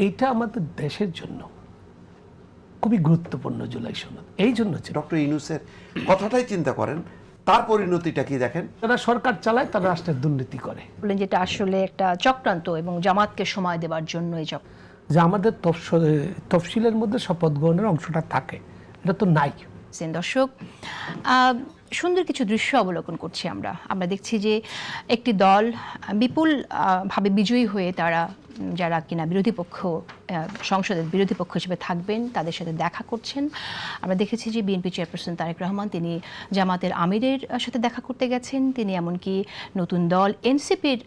এইটা আমাদের দেশের জন্য খুবই গুরুত্বপূর্ণ জুলাই সনদ। এই জন্য ডক্টর ইউনূসের কথাটাই চিন্তা করেন, তার পরিণতিটা কি দেখেন। যারা সরকার চালায় তারা রাষ্ট্রের দুর্নীতি করে। বলেন যেটা আসলে একটা চক্রান্ত এবং জামাতকে সময় দেওয়ার জন্য এই যে আমাদের তফসিলের মধ্যে শপথ গ্রহণের অংশটা থাকে, এটা তো নাই। দর্শক, সুন্দর কিছু দৃশ্য অবলোকন করছি আমরা দেখছি যে একটি দল বিপুল ভাবে বিজয়ী হয়ে তারা যারা কিনা বিরোধী পক্ষ, সংসদের বিরোধী পক্ষ হিসেবে থাকবেন তাদের সাথে দেখা করছেন। আমরা দেখেছি যে বিএনপি চেয়ারপারসন তারেক রহমান তিনি জামাতের আমিরের সাথে দেখা করতে গেছেন, তিনি এমনকি নতুন দল এনসিপির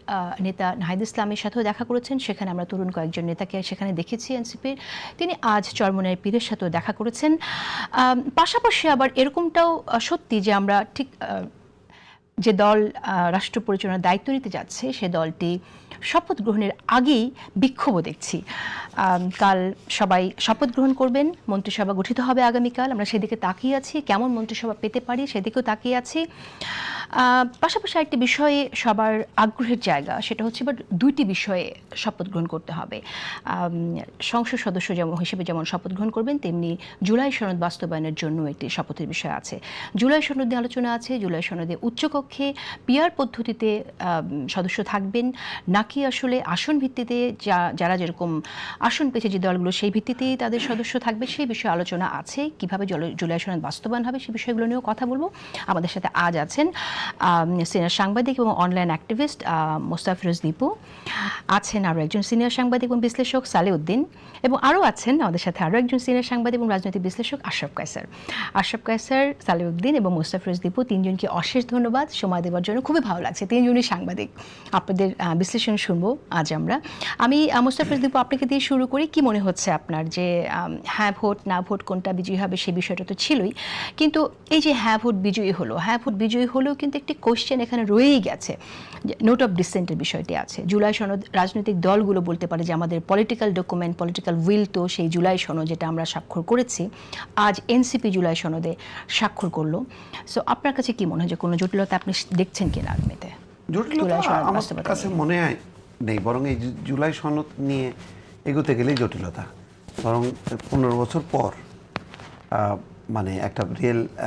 নেতা নাহিদ ইসলামের সাথেও দেখা করেছেন। সেখানে আমরা তরুণ কয়েকজন নেতাকে সেখানে দেখেছি এনসিপির। তিনি আজ চরমোনাই পীরের সাথেও দেখা করেছেন। পাশাপাশি আবার এরকমটাও সত্যি যে আমরা ঠিক যে দল রাষ্ট্র পরিচালনার দায়িত্ব নিতে যাচ্ছে সে দলটি শপথ গ্রহণের আগেই বিক্ষোভও দেখছি। কাল সবাই শপথ গ্রহণ করবেন, মন্ত্রিসভা গঠিত হবে আগামীকাল, আমরা সেদিকে তাকিয়ে আছি, কেমন মন্ত্রিসভা পেতে পারি সেদিকেও তাকিয়ে আছি। পাশাপাশি একটি বিষয়ে সবার আগ্রহের জায়গা, সেটা হচ্ছে এবার দুইটি বিষয়ে শপথ গ্রহণ করতে হবে। সংসদ সদস্য হিসেবে যেমন শপথ গ্রহণ করবেন, তেমনি জুলাই সনদ বাস্তবায়নের জন্য একটি শপথের বিষয় আছে। জুলাই সনদে আলোচনা আছে, জুলাই সনদে উচ্চকক্ষে পিআর পদ্ধতিতে সদস্য থাকবেন নাকি আসলে আসন ভিত্তিতে যারা যেরকম আসন পেয়েছে যে দলগুলো সেই ভিত্তিতেই তাদের সদস্য থাকবে, সেই বিষয়ে আলোচনা আছে। কিভাবে জুলাই সনদ বাস্তবায়ন হবে সেই বিষয়গুলো নিয়েও কথা বলবো। আমাদের সাথে আজ আছেন সিনিয়র সাংবাদিক এবং অনলাইন অ্যাক্টিভিস্ট মোস্তাফিরুজ দীপু, আছেন আরও একজন সিনিয়র সাংবাদিক এবং বিশ্লেষক সালেউদ্দিন, এবং আরও আছেন আমাদের সাথে আরও একজন সিনিয়র সাংবাদিক এবং রাজনৈতিক বিশ্লেষক আশরাফ কায়সার, সালেউদ্দিন এবং মোস্তাফিরুজ দীপু, তিনজনকে অশেষ ধন্যবাদ সময় দেওয়ার জন্য। খুবই ভালো লাগছে, তিনজনই সাংবাদিক, আপনাদের বিশ্লেষণ শুনবো আজ আমরা। আমি মোস্তাফিরুজ দীপু আপনাকে দিয়ে শুরু করি। কি মনে হচ্ছে আপনার যে হ্যাঁ ভোট না ভোট কোনটা বিজয়ী হবে সেই বিষয়টা তো ছিলই, কিন্তু এই যে হ্যাঁ ভোট বিজয়ী হলেও কিন্তু একটি কোশ্চেন এখানে রয়েই গেছে, নোট অফ ডিসেন্টের বিষয়টি আছে। জুলাই সনদ রাজনৈতিক দলগুলো বলতে পারে যে আমাদের পলিটিক্যাল ডকুমেন্ট, পলিটিক্যাল উইল তো সেই জুলাই সনদ যেটা আমরা স্বাক্ষর করেছি, আজ এনসিপি জুলাই সনদে স্বাক্ষর করলো। সো আপনার কাছে কি মনে হয় যে কোনো জটিলতা আপনি দেখছেন কিনা আগামীতে? জটিলতা আমার কাছে মনে হয় নেই, বরং এই জুলাই সনদ নিয়ে এগোতে গেলেই জটিলতা। বরং 15 বছর পর মানে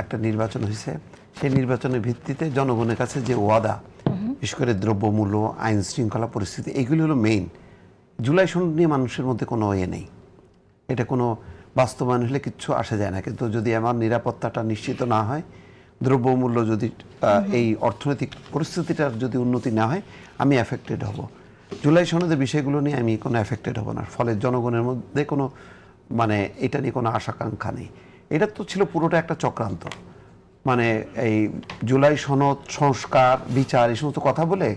একটা নির্বাচন হয়েছে, সেই নির্বাচনের ভিত্তিতে জনগণের কাছে যে ওয়াদা, বিশেষ করে দ্রব্যমূল্য, আইন শৃঙ্খলা পরিস্থিতি, এইগুলি হলো মেইন। জুলাই সনদ নিয়ে মানুষের মধ্যে কোনো নেই, এটা কোনো বাস্তবায়ন হলে কিচ্ছু আসা যায় না। কিন্তু যদি আমার নিরাপত্তাটা নিশ্চিত না হয়, দ্রব্যমূল্য যদি এই অর্থনৈতিক পরিস্থিতিটার যদি উন্নতি না হয়, আমি অ্যাফেক্টেড হব। জুলাই সনদের বিষয়গুলো নিয়ে আমি কোনো অ্যাফেক্টেড হব না। ফলে জনগণের মধ্যে কোনো মানে এটা নিয়ে কোনো আশাকাঙ্ক্ষা নেই। এটা তো ছিল পুরোটা একটা চক্রান্ত। মানে এই জুলাই সনদ, সংস্কার, বিচার, এই সমস্ত কথা বলে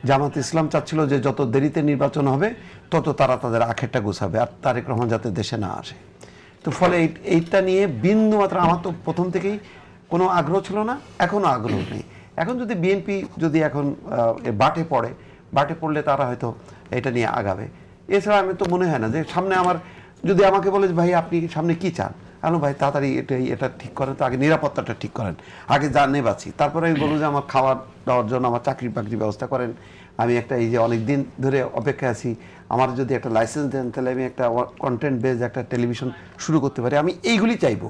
জামাত ইসলাম চাচ্ছিল যে যত দেরিতে নির্বাচন হবে তত তারা তাদের আখেরটা গুছাবে, আর তারেক রহমান যাতে দেশে না আসে। তো ফলে এইটা নিয়ে বিন্দু মাত্র আমার তো প্রথম থেকেই কোনো আগ্রহ ছিল না, এখনও আগ্রহ নেই। এখন যদি বিএনপি যদি এখন বাটে পড়লে তারা হয়তো এটা নিয়ে আগাবে। এছাড়া আমি তো মনে হয় না যে সামনে যদি আমাকে বলে যে ভাই আপনি সামনে কি চান, আনো ভাই তাড়াতাড়ি এটা ঠিক করেন, তো আগে নিরাপত্তাটা ঠিক করেন, আগে জানে বাঁচি, তারপরে আমি বলবো যে আমার খাওয়া দাওয়ার জন্য আমার চাকরি ব্যবস্থা করেন। আমি এই যে অনেক দিন ধরে অপেক্ষায় আছি, আমার যদি একটা লাইসেন্স দেন তাহলে আমি একটা কন্টেন্ট বেস একটা টেলিভিশন শুরু করতে পারি। আমি এইগুলি চাইবো,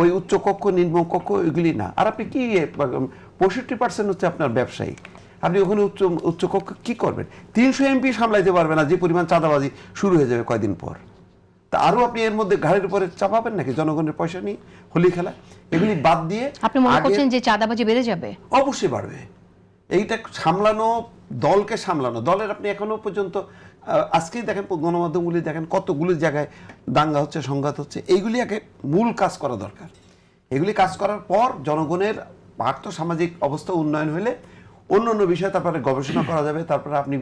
ওই উচ্চকক্ষ নিম্নকক্ষ ওইগুলি না। আর আপনি কি 65% হচ্ছে আপনার ব্যবসায়ী, আপনি ওখানে উচ্চকক্ষ কি করবেন? 300 এমপি সামলাইতে পারবে না, যে পরিমাণ চাঁদাবাজি শুরু হয়ে যাবে কয়দিন পর। তা আরও আপনি এর মধ্যে ঘাড়ের উপরে চাপাবেন নাকি জনগণের পয়সা নিয়ে হোলি খেলা? এগুলি বাদ দিয়ে আপনি মনে করছেন যে চাঁদাবাজি বেড়ে যাবে? অবশ্যই বাড়বে। এইটা দলকে সামলানো, দলের আপনি এখনো পর্যন্ত আজকেই দেখেন গণমাধ্যমগুলি দেখেন কতগুলি জায়গায় দাঙ্গা হচ্ছে, সংঘাত হচ্ছে। এইগুলি আগে মূল কাজ করা দরকার। এগুলি কাজ করার পর জনগণের আর্থ সামাজিক অবস্থা উন্নয়ন হলে অন্য বিষয়ে তারপরে গবেষণা করা যাবে। তারপরে আপনি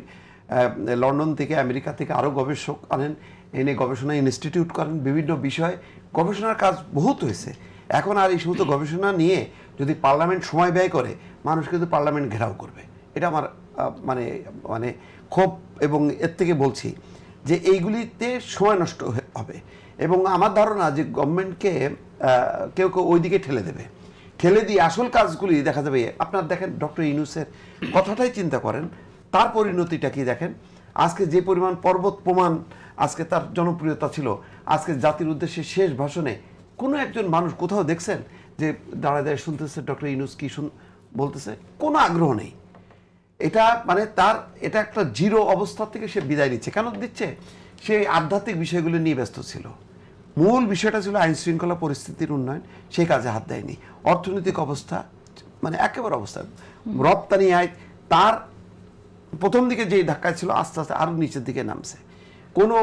লন্ডন থেকে, আমেরিকা থেকে আরও গবেষক আনেন, এনে গবেষণা ইনস্টিটিউট করেন, বিভিন্ন বিষয়ে গবেষণার কাজ বহুত হয়েছে। এখন আর এই সমস্ত গবেষণা নিয়ে যদি পার্লামেন্ট সময় ব্যয় করে, মানুষ কিন্তু পার্লামেন্ট ঘেরাও করবে। এটা আমার মানে ক্ষোভ, এবং এর থেকে বলছি যে এইগুলিতে সময় নষ্ট হবে। এবং আমার ধারণা যে গভর্নমেন্টকে কেউ ওই দিকে ঠেলে দিয়ে আসল কাজগুলি দেখা যাবে। আপনার দেখেন ডক্টর ইউনূসের কথাটাই চিন্তা করেন, তার পরিণতিটা কি দেখেন। আজকে যে পরিমাণ পর্বত প্রমাণ আজকে তার জনপ্রিয়তা ছিল, আজকে জাতির উদ্দেশ্যে শেষ ভাষণে কোনো একজন মানুষ কোথাও দেখছেন যে দাঁড়ায় দাঁড়িয়ে শুনতেছে ডক্টর ইউনূস কি বলতেছে? কোনো আগ্রহ নেই। এটা মানে তার এটা একটা জিরো অবস্থা থেকে সে বিদায় নিচ্ছে। কেন দিচ্ছে? সে আধ্যাত্মিক বিষয়গুলো নিয়ে ব্যস্ত ছিল। মূল বিষয়টা ছিল আইন শৃঙ্খলা পরিস্থিতির উন্নয়ন, সেই কাজে হাত দেয়নি। অর্থনৈতিক অবস্থা মানে একেবারে অবস্থা, রপ্তানি আয় তার প্রথম দিকে যেই ধাক্কায় ছিল আস্তে আস্তে আরও নিচের দিকে নামছে। কোনো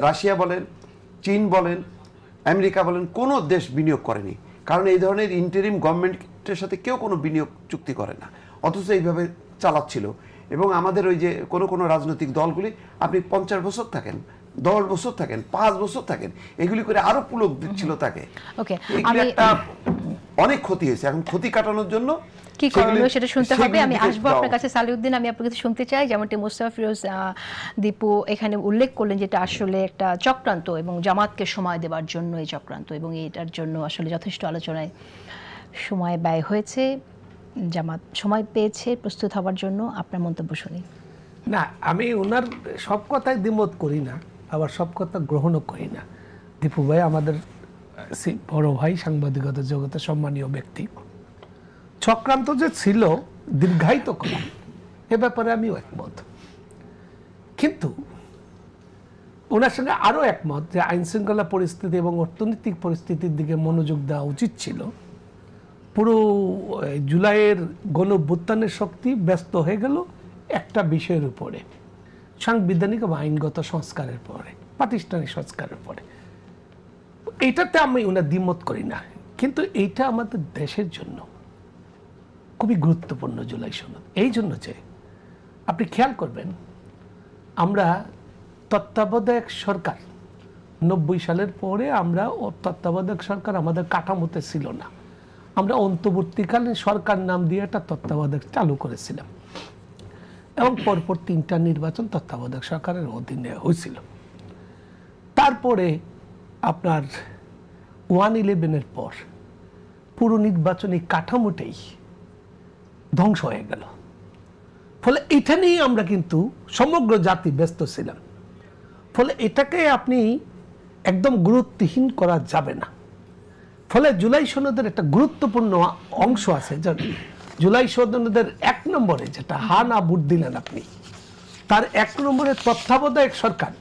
রাশিয়া বলেন, চীন বলেন, আমেরিকা বলেন, কোনো দেশ বিনিয়োগ করেনি, কারণ এই ধরনের ইন্টারিম গভর্নমেন্টের সাথে কেউ কোনো বিনিয়োগ চুক্তি করে না, অথচ এইভাবে চালাচ্ছিল। এবং আমাদের ওই যে কোনো রাজনৈতিক দলগুলি আপনি 50 বছর থাকেন, 10 বছর থাকেন, 5 বছর থাকেন, এগুলি করে আরো পুলক দিচ্ছিল তাকে। ওকে, একটা অনেক ক্ষতি হয়েছে। এখন ক্ষতি কাটানোর জন্য কি করণীয় সেটা শুনতে হবে। আমি আসবো আপনার কাছে সালিউদ্দিন, আমি আপনার কাছে শুনতে চাই যেমনটি মোস্তফা ফিরোজ দীপু এখানে উল্লেখ করলেন যেটা আসলে একটা চক্রান্ত এবং জামাতকে সময় দেওয়ার জন্য এই চক্রান্ত, এবং এটার জন্য আসলে যথেষ্ট আলোচনায় সময় ব্যয় হয়েছে, জামাত সময় পেয়েছে প্রস্তুত হওয়ার জন্য। আপনার মন্তব্য শুনি। না, আমি ওনার সব কথাই দ্বিমত করি না, আবার সব কথা গ্রহণও করি না। দীপু ভাই আমাদের বড় ভাই, সাংবাদিকতা জগতে সম্মানীয় ব্যক্তি। চক্রান্ত যে ছিল দীর্ঘায়িত করা, এ ব্যাপারে আমিও একমত, কিন্তু ওনার সঙ্গে আরও একমত যে আইন শৃঙ্খলা পরিস্থিতি এবং অর্থনৈতিক পরিস্থিতির দিকে মনোযোগ দেওয়া উচিত ছিল। পুরো জুলাইয়ের গণঅভ্যুত্থানের শক্তি ব্যস্ত হয়ে গেল একটা বিষয়ের উপরে, সাংবিধানিক এবং আইনগত সংস্কারের পরে, প্রাতিষ্ঠানিক সংস্কারের পরে। এইটাতে আমি ওনার দ্বিমত করি না, কিন্তু এইটা আমাদের দেশের জন্য খুবই গুরুত্বপূর্ণ জুলাই সনদ। এই জন্য যে আপনি খেয়াল করবেন, আমরা তত্ত্বাবধায়ক সরকার 90 সালের পরে আমরা তত্ত্বাবধায়ক সরকার আমাদের কাঠামোতে ছিল না, আমরা অন্তর্বর্তীকালীন সরকার নাম দিয়ে একটা তত্ত্বাবধায়ক চালু করেছিলাম, এবং পরপর 3টা নির্বাচন তত্ত্বাবধায়ক সরকারের অধীনে হয়েছিল। তারপরে আপনার 1/11-এর পর পুরো নির্বাচনী কাঠামোটাই ধ্বংস হয়ে গেল। ফলে এটা নিয়ে আমরা কিন্তু সমগ্র জাতি ব্যস্ত ছিলাম। ফলে এটাকে আপনি একদম গুরুত্বহীন করা যাবে না। ফলে জুলাই সনদের একটা গুরুত্বপূর্ণ অংশ আছে, জুলাই সনদের 1 নম্বরে যেটা হা না ভোট দিলেন আপনি, তার 1 নম্বরে তত্ত্বাবধায়ক সরকার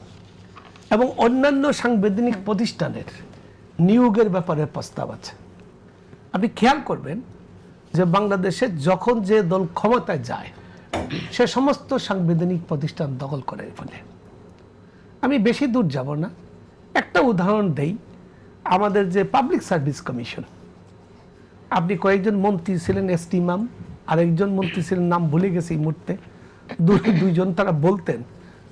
এবং অন্যান্য সাংবিধানিক প্রতিষ্ঠানের নিয়োগের ব্যাপারে প্রস্তাব আছে। আপনি খেয়াল করবেন যে বাংলাদেশে যখন যে দল ক্ষমতায় যায় সে সমস্ত সাংবিধানিক প্রতিষ্ঠান দখল করে ফেলে। আমি বেশি দূর যাব না, একটা উদাহরণ দেই। আমাদের যে পাবলিক সার্ভিস কমিশন, আপনি কয়েকজন মন্ত্রী ছিলেন, এসটি ইমাম, আরেকজন মন্ত্রী ছিলেন, নাম ভুলে গেছি এই মুহূর্তে, দুইজন তারা বলতেন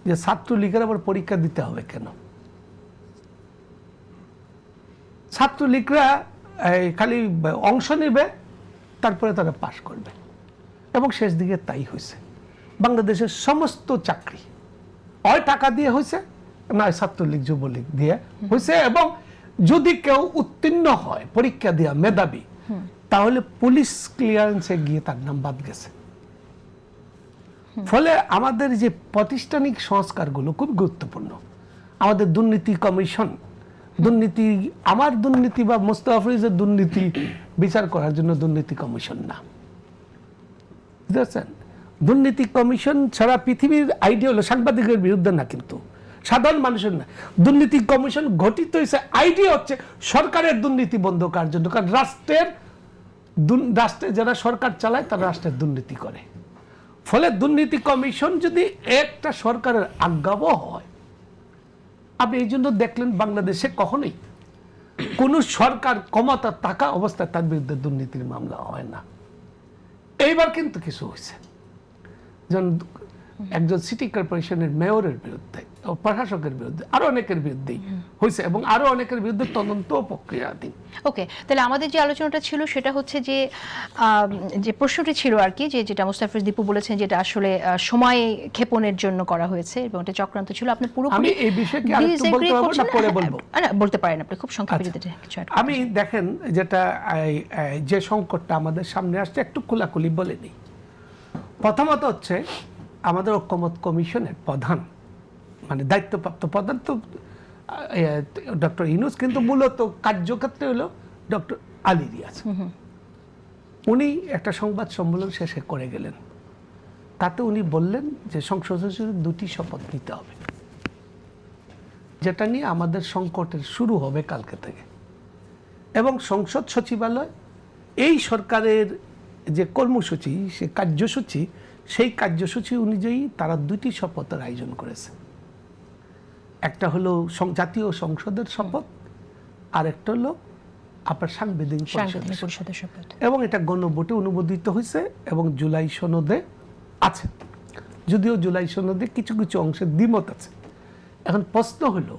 যে ছাত্রলীগের আবার পরীক্ষা দিতে হবে কেন? ছাত্রলীগরা খালি অংশ নেবে, তারপরে তারা পাশ করবে, এবং শেষ দিকে তাই হয়েছে। বাংলাদেশের সমস্ত চাকরি হয় টাকা দিয়ে হয়েছে, না ছাত্রলীগ যুবলীগ দিয়ে হয়েছে, এবং যদি কেউ উত্তীর্ণ হয় পরীক্ষা দিয়া মেধাবী, তাহলে পুলিশ ক্লিয়ারেন্সে গিয়ে তার নাম বাদ গেছে। ফলে আমাদের যে প্রাতিষ্ঠানিক সংস্কারগুলো খুব গুরুত্বপূর্ণ। আমাদের দুর্নীতি কমিশন, আমার দুর্নীতি বা মোস্তফা ফিরোজের দুর্নীতি বিচার করার জন্য দুর্নীতি কমিশন না, বুঝতে দুর্নীতি কমিশন ছাড়া পৃথিবীর আইডিয়া হলো সাংবাদিকের বিরুদ্ধে না, কিন্তু সাধারণ মানুষের না। দুর্নীতি কমিশন গঠিত হয়েছে, আইডিয়া হচ্ছে সরকারের দুর্নীতি বন্ধ করার জন্য, কারণ রাষ্ট্রে যারা সরকার চালায় তারা রাষ্ট্রের দুর্নীতি করে। ফলে দুর্নীতি কমিশন যদি একটা সরকারের আজ্ঞাবহ হয়, আপনি এই জন্য দেখলেন বাংলাদেশে কখনোই কোন সরকার ক্ষমতা থাকা অবস্থায় তার বিরুদ্ধে দুর্নীতির মামলা হয় না। এইবার কিন্তু কিছু হয়েছে, যেমন একজন সিটি কর্পোরেশনের মেয়রের বিরুদ্ধে, প্রশাসকের বিরুদ্ধে, আরো অনেকের বিরুদ্ধেই হয়েছে, এবং আরো অনেকের বিরুদ্ধে তদন্ত প্রক্রিয়াধীন। ওকে, তাহলে আমাদের যে আলোচনাটা ছিল সেটা হচ্ছে যে প্রশ্নটি ছিল আর কি, যেটা মোস্তফা ফিরোজ দীপু বলেছেন যেটা আসলে সময় ক্ষেপণের জন্য করা হয়েছে এবং এটা চক্রান্ত ছিল। আপনি পুরোপুরি আমি এই বিষয়ে কি আরেকটু বলতে পারবো না পরে বলবো? না, বলতে পারেন আপনি, খুব সংক্ষেপে কিছু add করতে। আমি দেখেন, যেটা যে সংকটটা আমাদের সামনে আসছে একটু খোলাখুলি বলে নিই। প্রথমত হচ্ছে আমাদের ঐক্যমত কমিশনের প্রধান, মানে দায়িত্বপ্রাপ্ত প্রধান তো ডক্টর ইউনূস, কিন্তু মূলত কার্যক্ষেত্রে হলো ডক্টর আলী রিয়াজ। উনি একটা সংবাদ সম্মেলন শেষে করে গেলেন, তাতে উনি বললেন যে সংসদ সচিবের 2টি শপথ নিতে হবে, যেটা নিয়ে আমাদের সংকটের শুরু হবে কালকে থেকে। এবং সংসদ সচিবালয় এই সরকারের যে কর্মসূচি, সে কার্যসূচি, সেই কার্যসূচি অনুযায়ী তারা 2টি শপথের আয়োজন করেছে। একটা হলো জাতীয় সংসদের শপথ, আর একটা হলো আপনার সাংবিধানিক পরিষদের শপথ। এবং এটা গণভোটে অনুমোদিত হয়েছে এবং জুলাই সনদে আছে, যদিও জুলাই সনদে কিছু কিছু অংশে দ্বিমত আছে। এখন প্রশ্ন হলো,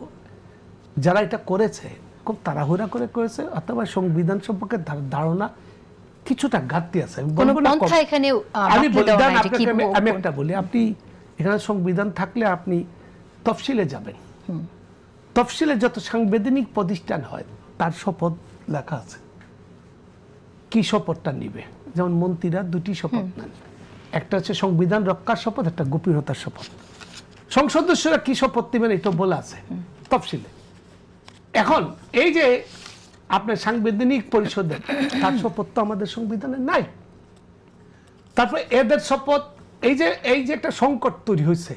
যারা এটা করেছে খুব তাড়াহুড়া করে করেছে, অথবা সংবিধান সম্পর্কে ধারণা কিছুটা ঘাটতি আছে। আমি একটা বলি, আপনি এখানে সংবিধান থাকলে আপনি তফসিলে যাবেন, তফসিলে যত সাংবিধানিক প্রতিষ্ঠান হয় তার শপথ লেখা আছে, কি শপথটা নিবে। যেমন মন্ত্রীরা 2টি শপথ নেন, একটা হচ্ছে সংবিধান রক্ষার শপথ, একটা গোপনীয়তার শপথ। সংসদ সদস্যরা কি শপথ নেবেন এটা বলা আছে তফসিলে। এখন এই যে আপনার সাংবিধানিক পরিষদের, তার শপথ তো আমাদের সংবিধানে নাই। তারপরে এদের শপথ, এই যে একটা সংকট তৈরি হয়েছে,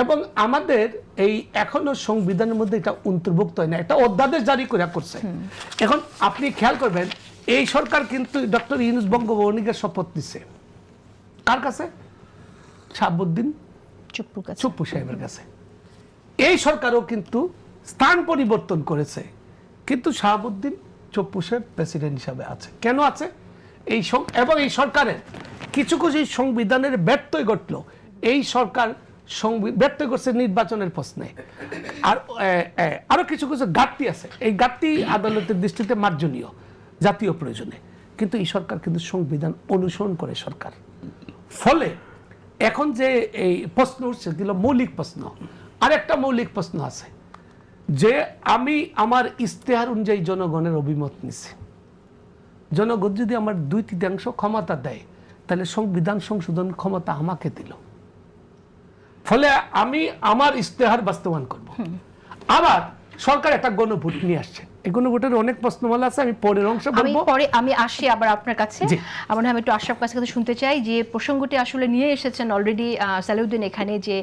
এবং আমাদের এই এখনো সংবিধানের মধ্যে এটা অন্তর্ভুক্ত হয় না, একটা অধ্যাদেশ জারি করে করছে। এখন আপনি খেয়াল করবেন, এই সরকার কিন্তু ডক্টর ইউনূস বঙ্গভবনের শপথ নিছে কার কাছে? শাহাবুদ্দিন চুপ্পু সাহেবের কাছে। এই সরকারও কিন্তু স্থান পরিবর্তন করেছে, কিন্তু শাহাবুদ্দিন চুপ্পু সাহেব প্রেসিডেন্ট হিসাবে আছে। কেন আছে? এবং এই সরকারের কিছু কিছু সংবিধানের ব্যত্যয় ঘটলো। এই সরকার ব্যর্থ করছে নির্বাচনের প্রশ্নে, আর আরো কিছু কিছু ঘাটতি আছে। এই ঘাটতি আদালতের দৃষ্টিতে মার্জনীয় জাতীয় প্রয়োজনে, কিন্তু এই সরকার কিন্তু সংবিধান অনুসরণ করে সরকার। ফলে এখন যে এই প্রশ্ন উঠছে, দিল মৌলিক প্রশ্ন। আর একটা মৌলিক প্রশ্ন আছে যে আমি আমার ইশতেহার অনুযায়ী জনগণের অভিমত নিছি, জনগণ যদি আমার 2/3 ক্ষমতা দেয়, তাহলে সংবিধান সংশোধন ক্ষমতা আমাকে দিল, ফলে আমি আমার ইশতেহার বাস্তবায়ন করব। আবার সরকার একটা গণভোট নিয়ে আসছে, এই গণভোটের অনেক প্রশ্নমালা আছে, আমি পরের অংশে বলবো। আমি আসি আবার আপনার কাছে। আমার আমি একটু আশরাফ কাছে শুনতে চাই যে প্রসঙ্গটি আসলে নিয়ে এসেছেন অলরেডি সালাউদ্দিন এখানে, যে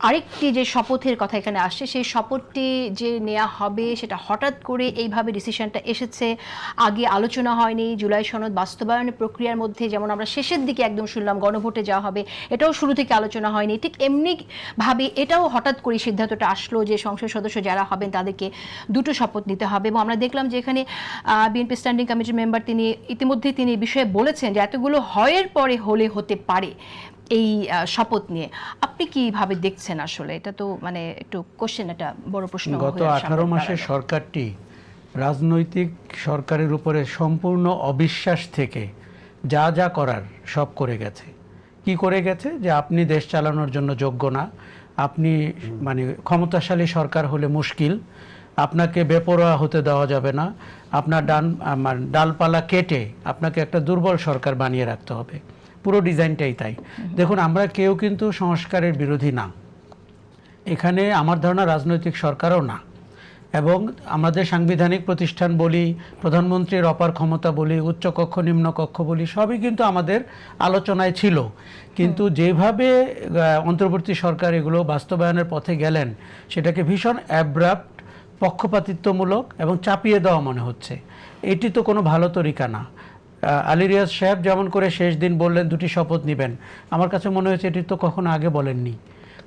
আরেকটি যে শপথের কথা এখানে আসছে, সেই শপথটি যে নেওয়া হবে সেটা হঠাৎ করে এইভাবে ডিসিশনটা এসেছে, আগে আলোচনা হয়নি। জুলাই সনদ বাস্তবায়নের প্রক্রিয়ার মধ্যে যেমন আমরা শেষের দিকে একদম শুনলাম গণভোটে যাওয়া হবে, এটাও শুরু থেকে আলোচনা হয়নি। ঠিক এমনি ভাবে এটাও হঠাৎ করে সিদ্ধান্তটা আসলো যে সংসদ সদস্য যারা হবেন তাদেরকে 2টো শপথ নিতে হবে। এবং আমরা দেখলাম যে এখানে বিএনপি স্ট্যান্ডিং কমিটির মেম্বার তিনি ইতিমধ্যে তিনি এই বিষয়ে বলেছেন যে এতগুলো হয়ের পরে হলে হতে পারে এই শপথ নিয়ে। আপনি কিভাবে দেখছেন আসলে? এটা তো মানে একটু কোশ্চেন, একটা বড় প্রশ্ন। গত 18 মাসের সরকারটি রাজনৈতিক সরকারের উপরে সম্পূর্ণ অবিশ্বাস থেকে যা যা করার সব করে গেছে। কি করে গেছে? যে আপনি দেশ চালানোর জন্য যোগ্য না, আপনি মানে ক্ষমতাশালী সরকার হলে মুশকিল, আপনাকে বেপরোয়া হতে দেওয়া যাবে না, আপনার ডালপালা কেটে আপনাকে একটা দুর্বল সরকার বানিয়ে রাখতে হবে। পুরো ডিজাইনটাই তাই। দেখুন, আমরা কেউ কিন্তু সংস্কারের বিরোধী না, এখানে আমার ধারণা রাজনৈতিক সরকারও না। এবং আমাদের সাংবিধানিক প্রতিষ্ঠান বলি, প্রধানমন্ত্রীর অপার ক্ষমতা বলি, উচ্চকক্ষ নিম্নকক্ষ বলি, সবই কিন্তু আমাদের আলোচনায় ছিল। কিন্তু যেভাবে অন্তর্বর্তী সরকার এগুলো বাস্তবায়নের পথে গেলেন, সেটাকে ভীষণ অ্যাব্রাপ্ট, পক্ষপাতিত্বমূলক এবং চাপিয়ে দেওয়া মনে হচ্ছে। এটি তো কোনো ভালো তরিকা না। আলী রিয়াজ সাহেব যেমন করে শেষ দিন বললেন 2টি শপথ নেবেন, আমার কাছে মনে হয়েছে এটি তো কখনো আগে বলেননি।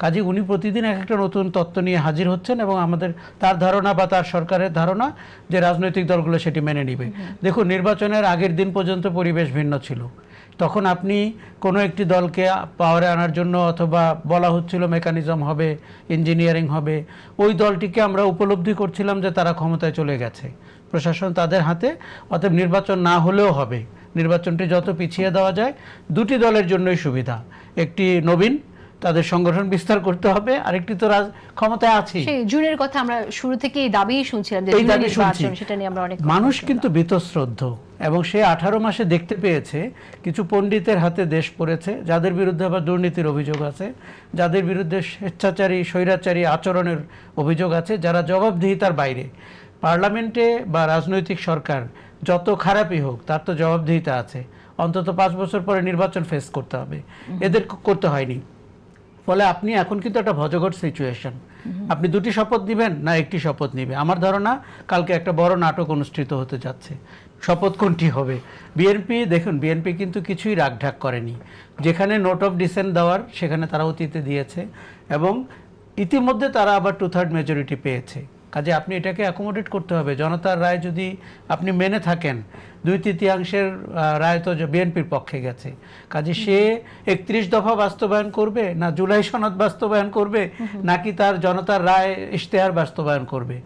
কাজে উনি প্রতিদিন এক একটা নতুন তত্ত্ব নিয়ে হাজির হচ্ছেন, এবং আমাদের তার ধারণা বা তার সরকারের ধারণা যে রাজনৈতিক দলগুলো সেটি মেনে নিবে। দেখুন, নির্বাচনের আগের দিন পর্যন্ত পরিবেশ ভিন্ন ছিল। তখন আপনি কোনো একটি দলকে পাওয়ারে আনার জন্য অথবা বলা হচ্ছিল মেকানিজম হবে, ইঞ্জিনিয়ারিং হবে, ওই দলটিকে আমরা উপলব্ধি করছিলাম যে তারা ক্ষমতায় চলে গেছে, প্রশাসন তাদের হাতে, অতএব নির্বাচন না হলেও হবে, নির্বাচনটি যত পিছিয়ে দেওয়া যায় 2টি দলের জন্যই সুবিধা, একটি নবীন তাদের সংগঠন বিস্তার করতে হবে, আরেকটি তো ক্ষমতায় আছে। সেই জুনের কথা আমরা শুরু থেকেই দাবি শুনছিলাম যে এই দাবি শুনছি। সেটা নিয়ে আমরা অনেক মানুষ কিন্তু বীতশ্রদ্ধ, এবং সে 18 মাসে দেখতে পেয়েছে কিছু পণ্ডিতের হাতে দেশ পড়েছে, যাদের বিরুদ্ধে আবার দুর্নীতির অভিযোগ আছে, যাদের বিরুদ্ধে স্বেচ্ছাচারী স্বৈরাচারী আচরণের অভিযোগ আছে, যারা জবাবদিহিতার বাইরে। পার্লামেন্টে বা রাজনৈতিক সরকার যত খারাপই হোক তার তো জবাবদিহিতা আছে, অন্তত 5 বছর পরে নির্বাচন ফেস করতে হবে, এদের করতে হয়নি। ফলে আপনি এখন কিন্তু একটা ভজঘট সিচুয়েশন, আপনি দুটি শপথ নেবেন না একটি শপথ নেবে। আমার ধারণা কালকে একটা বড় নাটক অনুষ্ঠিত হতে যাচ্ছে, শপথ কোনটি হবে। বিএনপি দেখুন, বিএনপি কিন্তু কিছুই রাগঢাক করেনি, যেখানে নোট অফ ডিসেন্ট দেওয়ার সেখানে তারা অতীতে দিয়েছে, এবং ইতিমধ্যে তারা আবার 2/3 মেজরিটি পেয়েছে। কাজে আপনি এটাকে অ্যাকোমোডেট করতে হবে। জনতার রায় যদি আপনি মেনে থাকেন, 2/3 রায় তো বিএনপির পক্ষে গেছে, কাজে সে 31 দফা বাস্তবায়ন করবে, না জুলাই সনদ বাস্তবায়ন করবে, নাকি তার জনতার রায় ইশতেহার বাস্তবায়ন করবে,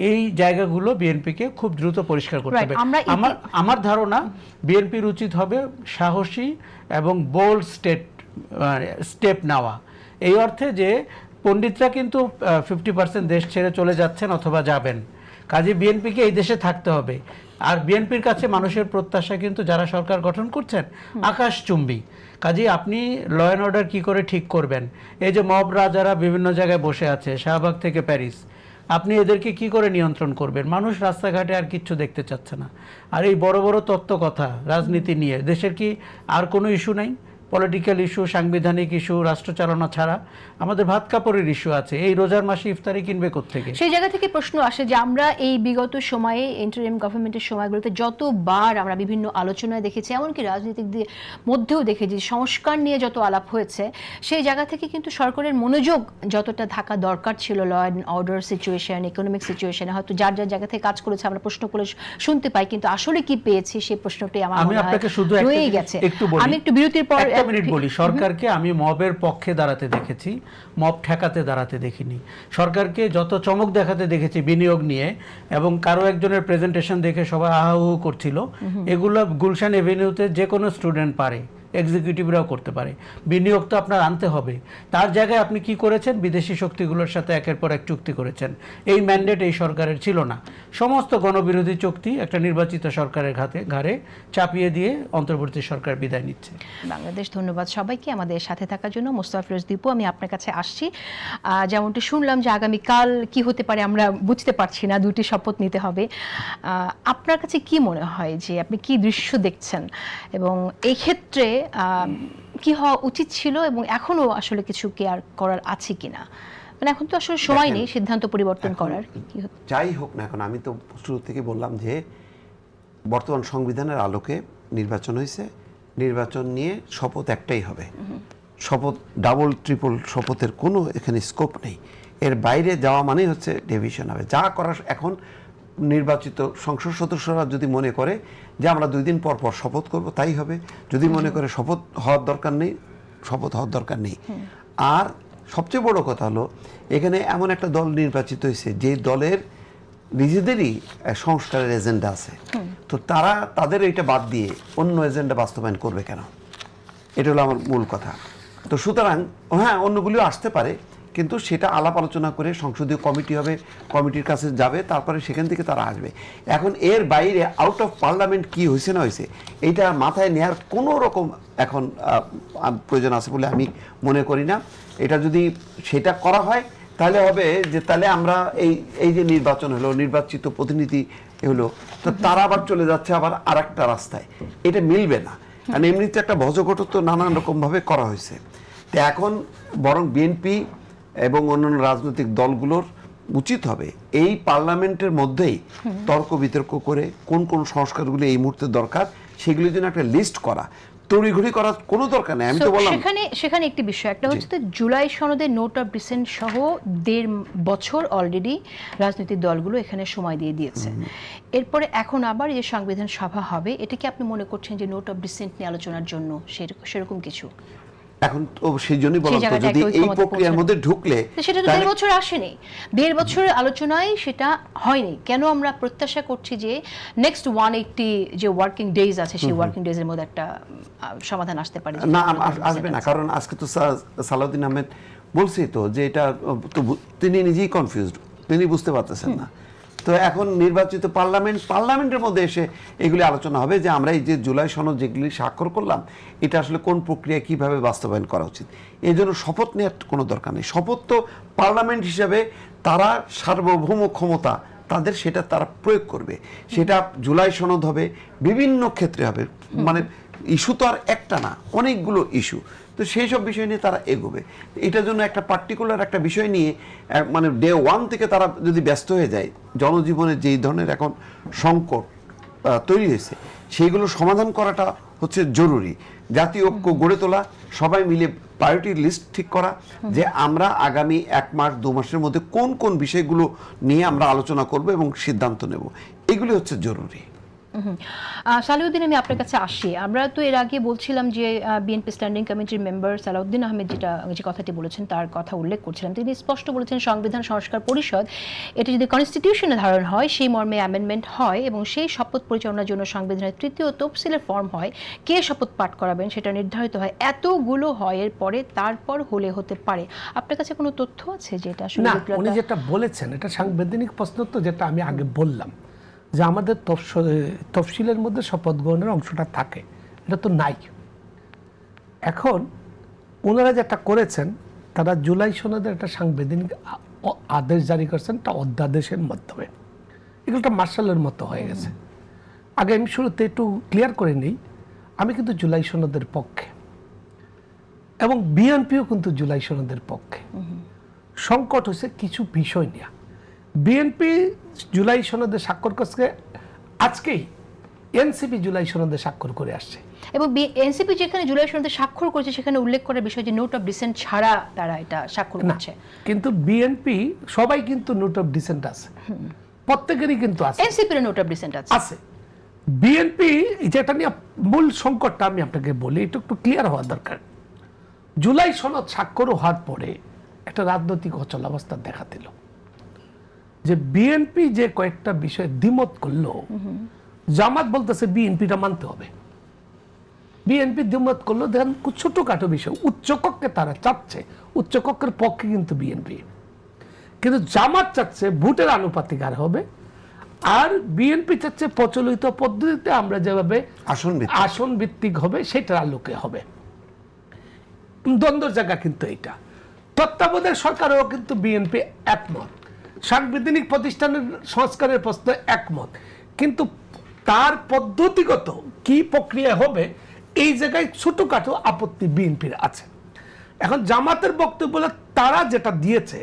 এই জায়গাগুলো বিএনপিকে খুব দ্রুত পরিষ্কার করতে হবে। আমার ধারণা বিএনপির উচিত হবে সাহসী এবং বোল্ড স্টেপ নেওয়া, এই অর্থে যে পণ্ডিতরা কিন্তু 50% দেশ ছেড়ে চলে যাচ্ছেন অথবা যাবেন, কাজে বিএনপিকে এই দেশে থাকতে হবে। আর বিএনপির কাছে মানুষের প্রত্যাশা কিন্তু যারা সরকার গঠন করছেন আকাশচুম্বী। কাজে আপনি ল অ্যান্ড অর্ডার কী করে ঠিক করবেন? এই যে মবরা যারা বিভিন্ন জায়গায় বসে আছে, শাহবাগ থেকে প্যারিস, আপনি এদেরকে কি করে নিয়ন্ত্রণ করবেন? মানুষ রাস্তাঘাটে আর কিচ্ছু দেখতে চাচ্ছে না। আর এই বড় বড় তত্ত্ব কথা রাজনীতি নিয়ে দেশের কি আর কোনো ইস্যু নাই? পলিটিক্যাল ইস্যু, সাংবিধানিক ইস্যু, রাষ্ট্র চালানো ছাড়া আমাদের ভাত কাপড়ের ইস্যু আছে। এই রোজার মাসে ইফতারি কিনবে কোত্থেকে? সেই জায়গা থেকে প্রশ্ন আসে যে আমরা এই বিগত সময়ে ইন্টারিম গভর্নমেন্টের সময়গুলোতে যতবার আমরা বিভিন্ন আলোচনায় দেখেছি, এমনকি রাজনীতিক মধ্যেও দেখেছি সংস্কার নিয়ে যত আলাপ হয়েছে, সেই জায়গা থেকে কিন্তু সরকারের মনোযোগ যতটা থাকা দরকার ছিল law and order situation, economic সিচুয়েশনে হয়তো যার যার জায়গা থেকে কাজ করেছে আমরা প্রশ্ন করে শুনতে পাই, কিন্তু আসলে কি পেয়েছি সেই প্রশ্নটাই আমার মনে হয় রয়ে গেছে। আমি একটু বিরতির পর একটা মিনিট বলি, সরকারকে আমি মবের পক্ষে দাঁড়াতে দেখেছি, মব ঠেকাতে দাঁড়াতে দেখিনি। সরকারকে যত চমক দেখাতে দেখেছি বিনিয়োগ নিয়ে, এবং কারো একজনের প্রেজেন্টেশন দেখে সবাই আহু করছিল, এগুলো গুলশান এভিনিউতে যে কোনো স্টুডেন্ট পারে, এক্সিকিউটিভরাও করতে পারে। বিনিয়োগ তো আপনার আনতে হবে, তার জায়গায় আপনি কি করেছেন? বিদেশি শক্তিগুলোর সাথে একের পর এক চুক্তি করেছেন। এই ম্যান্ডেট এই সরকারের ছিল না। সমস্ত গণবিরোধী চুক্তি একটা নির্বাচিত সরকারের ঘাড়ে চাপিয়ে দিয়ে অন্তর্বর্তী সরকার বিদায় নিচ্ছে। বাংলাদেশ ধন্যবাদ সবাইকে আমাদের সাথে থাকার জন্য। মোস্তফা ফিরোজ দীপু, আমি আপনার কাছে আসছি। যেমনটা শুনলাম যে আগামীকাল কি হতে পারে আমরা বুঝতে পারছি না, 2টি শপথ নিতে হবে। আপনার কাছে কি মনে হয় যে আপনি কি দৃশ্য দেখছেন, এবং এই ক্ষেত্রে কি হওয়া উচিত ছিল, এবং এখনো আসলে কিছু কেয়ার করার আছে কিনা? মানে এখন তো আসলে সময় নেই সিদ্ধান্ত পরিবর্তন করার। যাই হোক না, এখন আমি তো শুরু থেকে বললাম যে বর্তমান সংবিধানের আলোকে নির্বাচন হয়েছে, নির্বাচন নিয়ে শপথ একটাই হবে। শপথ ডাবল ট্রিপল শপথের কোনো এখানে স্কোপ নেই। এর বাইরে যাওয়া মানেই হচ্ছে ডিভিশন হবে। যা করার এখন নির্বাচিত সংসদ সদস্যরা যদি মনে করে যে আমরা 2 দিন পর পর শপথ করব, তাই হবে। যদি মনে করে শপথ হওয়ার দরকার নেই, শপথ হওয়ার দরকার নেই। আর সবচেয়ে বড় কথা হলো, এখানে এমন একটা দল নির্বাচিত হয়েছে যে দলের নিজেদেরই সংস্কারের এজেন্ডা আছে, তো তারা তাদের এইটা বাদ দিয়ে অন্য এজেন্ডা বাস্তবায়ন করবে কেন? এটা হলো আমার মূল কথা। তো সুতরাং হ্যাঁ, অন্যগুলিও আসতে পারে, কিন্তু সেটা আলাপ আলোচনা করে সংসদীয় কমিটি হবে, কমিটির কাছে যাবে, তারপরে সেখান থেকে তারা আসবে। এখন এর বাইরে আউট অফ পার্লামেন্ট কি হয়েছে না হয়েছে এইটা মাথায় নেওয়ার কোনো রকম এখন প্রয়োজন আছে বলে আমি মনে করি না। এটা যদি সেটা করা হয় তাহলে হবে যে তাহলে আমরা এই যে নির্বাচন হলো, নির্বাচিত প্রতিনিধি হলো, তো তারা আবার চলে যাচ্ছে আবার আর একটা রাস্তায়, এটা মিলবে না। কারণ এমনিতে একটা ভজঘট তো নানান রকমভাবে করা হয়েছে। তো এখন বরং বিএনপি এবং অন্যান্য রাজনৈতিক দলগুলোর উচিত হবে এই পার্লামেন্টের মধ্যেই তর্ক বিতর্ক করে কোন কোন সংস্কারগুলো এই মুহূর্তে দরকার সেগুলির জন্য একটা লিস্ট করা। তড়িঘড়ি করার কোনো দরকার নেই। আমি তো বললাম সেখানে একটি বিষয়, একটা হচ্ছে তো জুলাই সনদের নোট অফ ডিসেন্ট সহ 1.5 বছর অলরেডি রাজনৈতিক দলগুলো এখানে সময় দিয়ে দিয়েছে। এরপরে এখন আবার যে সংবিধান সভা হবে, এটা কি আপনি মনে করছেন যে নোট অফ ডিসেন্ট নিয়ে আলোচনার জন্য সেরকম কিছু? এখন তো সেই জন্যই বলতো জায়গাটা যদি একটা এই ঐক্যমত্যে প্রক্রিয়ার পৌঁছানো। মধ্যে ঢুকলে তো সেটা তো 1.5 বছর আসেনি, 1.5 বছরের আলোচনায় সেটা হয়নি। কেন আমরা প্রত্যাশা করছি যে নেক্সট 180 যে ওয়ার্কিং ডেজ আছে সেই ওয়ার্কিং ডেজ এর মধ্যে একটা সমাধান আসতে পারে? না, আসবে না, কারণ আজকে তো সালাউদ্দিন আহমেদ বলছি তো যে এটা তো তিনি নিজেই কনফিউজড, তিনি বুঝতে পারতেছেন না। তো এখন নির্বাচিত পার্লামেন্টের মধ্যে এসে এগুলি আলোচনা হবে যে আমরা এই যে জুলাই সনদ যেগুলি স্বাক্ষর করলাম এটা আসলে কোন প্রক্রিয়া কিভাবে বাস্তবায়ন করা উচিত। এই জন্য শপথ নেওয়ার কোনো দরকার নেই। শপথ তো পার্লামেন্ট হিসাবে তারা সার্বভৌম ক্ষমতা তাদের, সেটা তারা প্রয়োগ করবে। সেটা জুলাই সনদ হবে, বিভিন্ন ক্ষেত্রে হবে, মানে ইস্যু তো আর একটা না, অনেকগুলো ইস্যু। তো সেই সব বিষয় নিয়ে তারা এগোবে। এটার জন্য একটা পার্টিকুলার একটা বিষয় নিয়ে মানে ডে 1 থেকে তারা যদি ব্যস্ত হয়ে যায়, জনজীবনের যেই ধরনের এখন সংকট তৈরি হয়েছে সেইগুলো সমাধান করাটা হচ্ছে জরুরি। জাতীয় ঐক্য গড়ে তোলা, সবাই মিলে প্রায়োরিটি লিস্ট ঠিক করা যে আমরা আগামী 1 মাস 2 মাসের মধ্যে কোন কোন বিষয়গুলো নিয়ে আমরা আলোচনা করব এবং সিদ্ধান্ত নেব, এগুলি হচ্ছে জরুরি। সালাউদ্দিন, আমি আপনার কাছে আসি। আমরা তো এর আগে বলছিলাম যে বিএনপি স্ট্যান্ডিং কমিটির মেম্বার সালাউদ্দিন আহমেদ যে কথাটি বলেছেন তার কথা উল্লেখ করছিলাম। তিনি স্পষ্ট বলেছেন সংবিধান সংস্কার পরিষদ এটা যদি কনস্টিটিউশনে ধারণ হয়, সেই মর্মে অ্যামেন্ডমেন্ট হয় এবং সেই শপথ পরিচালনার জন্য সংবিধানের 3য় তফসিলের ফর্ম হয়, কে শপথ পাঠ করাবেন সেটা নির্ধারিত হয়, এতগুলো হয়, এর পরে তারপর হলে হতে পারে। আপনার কাছে কোনো তথ্য আছে যে এটা আসলে? না, উনি যেটা বলেছেন এটা সাংবিধানিক প্রশ্ন, তো যেটা আমি আগে বললাম যে আমাদের তফসিলের মধ্যে শপথ গ্রহণের অংশটা থাকে, এটা তো নাই। এখন ওনারা যেটা করেছেন, তারা জুলাই সনদের একটা সাংবিধানিক আদেশ জারি করছেন, একটা অধ্যাদেশের মাধ্যমে। এগুলো একটা মার্শালের মতো হয়ে গেছে। আগে আমি শুরুতে একটু ক্লিয়ার করে নিই, আমি কিন্তু জুলাই সনদের পক্ষে এবং বিএনপিও কিন্তু জুলাই সনদের পক্ষে। সংকট হয়েছে কিছু বিষয় নিয়ে। বিএনপি জুলাই সনদে স্বাক্ষর করছে, আজকেই এনসিপি জুলাই সনদে স্বাক্ষর করে আসছে। এবং এনসিপি যেখানে জুলাই সনদে স্বাক্ষর করেছে সেখানে উল্লেখ করার বিষয় যে নোট অফ ডিসেন্ট ছাড়া তারা এটা স্বাক্ষর করছে। কিন্তু বিএনপি সবাই কিন্তু নোট অফ ডিসেন্ট আছে, প্রত্যেকেরই কিন্তু আছে। এনসিপির নোট অফ ডিসেন্ট আছে। বিএনপি যেটা নিয়ে মূল সংকটটা আমি আপনাকে বলি, এটা একটু ক্লিয়ার হওয়া দরকার। জুলাই সনদ স্বাক্ষর হওয়ার পরে একটা রাজনৈতিক অচলাবস্থা দেখা দিল যে বিএনপি যে কয়েকটা বিষয়ে দ্বিমত করলো, জামাত বলতেছে বিএনপিটা মানতে হবে। বিএনপি দ্বিমত করলো, দেখেন ছোটখাটো বিষয়, উচ্চকক্ষে তারা চাচ্ছে, উচ্চকক্ষের পক্ষে কিন্তু বিএনপি, কিন্তু জামাত চাচ্ছে ভোটের আনুপাতিক আর হবে, আর বিএনপি চাচ্ছে প্রচলিত পদ্ধতিতে আমরা যেভাবে আসন ভিত্তিক হবে সেটার আলোকে হবে। দ্বন্দ্বের জায়গা কিন্তু এটা। তত্ত্বাবধায়ক সরকারও কিন্তু বিএনপি একমত, সাংবিধানিক প্রতিষ্ঠানের সংস্কারের প্রশ্নে একমত, কিন্তু তার পদ্ধতিগত কি প্রক্রিয়া হবে এই জায়গায় ছোটখাটো আপত্তি বিএনপির আছে। এখন জামাতের বক্তব্য বলে তারা যেটা দিয়েছে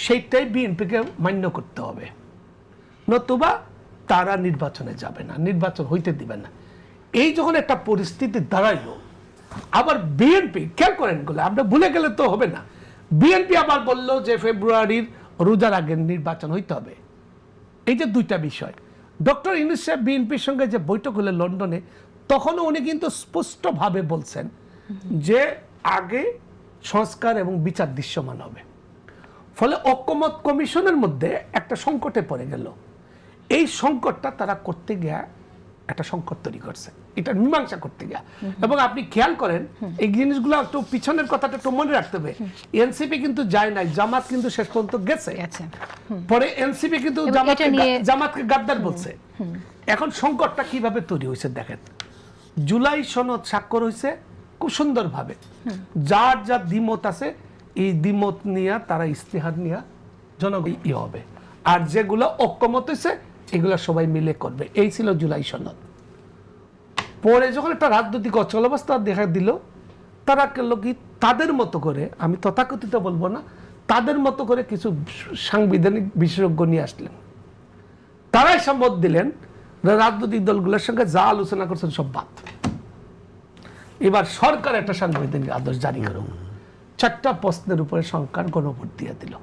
সেইটাই বিএনপিকে মান্য করতে হবে, নতুবা তারা নির্বাচনে যাবে না, নির্বাচন হইতে দিবে না। এই যখন একটা পরিস্থিতি দাঁড়াইলো, আবার বিএনপি খেয়াল করেন গুলো, আমরা ভুলে গেলে তো হবে না, বিএনপি আবার বলল যে ফেব্রুয়ারির রোজার আগে নির্বাচন হইতে হবে। এই যে দুইটা বিষয়, ডক্টর ইউনূস সাহেব বিএনপির সঙ্গে যে বৈঠক হলো লন্ডনে, তখনও উনি কিন্তু স্পষ্টভাবে বলছেন যে আগে সংস্কার এবং বিচার দৃশ্যমান হবে। ফলে ঐকমত্য কমিশনের মধ্যে একটা সংকটে পড়ে গেল। এই সংকটটা তারা করতে গিয়ে একটা সংকট তৈরি করছে, এটা মীমাংসা করতে গিয়া। এবং আপনি খেয়াল করেন এই জিনিসগুলো একটু পিছনের কথাটা একটু মনে রাখতে হবে। এনসিপি কিন্তু যায় নাই, জামাত কিন্তু শেষ পর্যন্ত গেছে, পরে এনসিপি কিন্তু জামাতকে গাদ্দার বলছে। এখন সংকটটা কিভাবে তৈরি হয়েছে দেখেন, জুলাই সনদ স্বাক্ষর হয়েছে খুব সুন্দরভাবে, যার যার দ্বিমত আছে এই দ্বিমত নিয়ে তারা ইস্তেহার নিয়ে জনগণ হবে, আর যেগুলো ঐক্যমত হয়েছে এগুলো সবাই মিলে করবে। এই ছিল জুলাই সনদ। পরে যখন একটা রাজনৈতিক অচলাবস্থা দেখা দিল, তারা করলো কি তাদের মতো করে, আমি তথাকথিত বলবো না, তাদের মতো করে কিছু সাংবিধানিক বিশেষজ্ঞ নিয়ে আসলেন। তারাই সম্মত দিলেন রাজনৈতিক দলগুলোর সঙ্গে যা আলোচনা করছেন সব বাদ, এবার সরকার একটা সাংবিধানিক আদেশ জারি করুন। 4টা প্রশ্নের উপরে সরকার গণভোট দিয়ে দিল।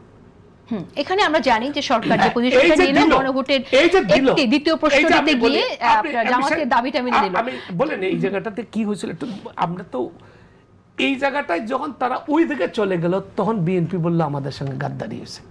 এখানে আমরা জানি যে সরকার যে পজিশনটা নিল গণভোটের একটি দ্বিতীয় প্রশ্ন দিতে গিয়ে জামাতের দাবিটা মেনে নিল। আমি বলেন এই জায়গাটাতে কি হয়েছিল একটু, আমরা তো এই জায়গাটায় যখন তারা ওই দিকে চলে গেল তখন বিএনপি বললো আমাদের সঙ্গে গাদ্দারি হয়েছে।